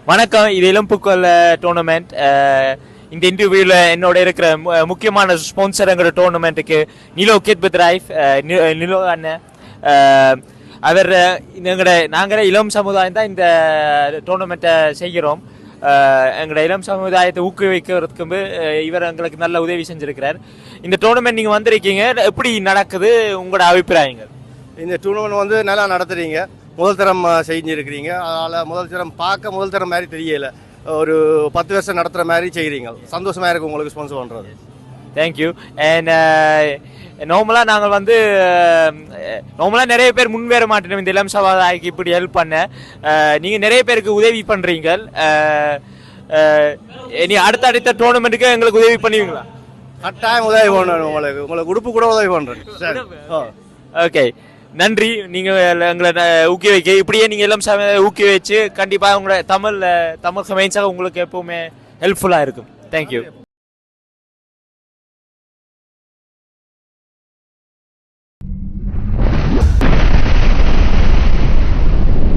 வணக்கம். இது இளம்புக்கல் டோர்னமெண்ட். இந்த இன்டர்வியூவில் என்னோட இருக்கிற முக்கியமான ஸ்பான்சருங்கிற டோர்னமெண்ட்டுக்கு நிலோ கேத்பத்ராய்ஃப் நிலோ அண்ணன். அவர் நாங்கள் இளம் சமுதாயம் தான் இந்த டோர்னமெண்ட்டை செய்கிறோம். எங்களோட இளம் சமுதாயத்தை ஊக்குவிக்கிறதுக்கு இவர் எங்களுக்கு நல்ல உதவி செஞ்சிருக்கிறார். இந்த டோர்னமெண்ட் நீங்கள் வந்திருக்கீங்க, எப்படி நடக்குது உங்களோட அபிப்பிராயங்கள்? இந்த டூர்னமெண்ட் வந்து நல்லா நடத்துறீங்க. முதல் தரம் செஞ்சுருக்கிறீங்க. அதனால் முதல் தரம் பார்க்க முதல் தரம் மாதிரி தெரியல. ஒரு 10 வருஷம் நடத்துகிற மாதிரி செய்கிறீங்க. சந்தோஷமாக இருக்குது உங்களுக்கு ஸ்பான்சர் பண்ணுறது. தேங்க்யூ. அண்ட் நார்மலாக நாங்கள் வந்து நார்மலாக நிறைய பேர் முன்வேற மாட்டேன் இந்த இளம் சமுதாய்க்கு இப்படி ஹெல்ப் பண்ண. நீங்கள் நிறைய பேருக்கு உதவி பண்ணுறீங்க. நீ அடுத்த டோர்னமெண்ட்டுக்கு எங்களுக்கு உதவி பண்ணுவீங்களா? கட்டாயம் உதவி பண்ணணும். உங்களுக்கு உடுப்பு கூட உதவி பண்ணுறேன். சரி, ஓகே, நன்றி. நீங்கள் எங்களை ஊக்குவிக்க இப்படியே நீங்கள் எல்லாம் ஊக்குவிச்சு கண்டிப்பாக உங்களோட தமிழ் சமையன்ஸாக உங்களுக்கு எப்பவுமே ஹெல்ப்ஃபுல்லாக இருக்கும். தேங்க்யூ.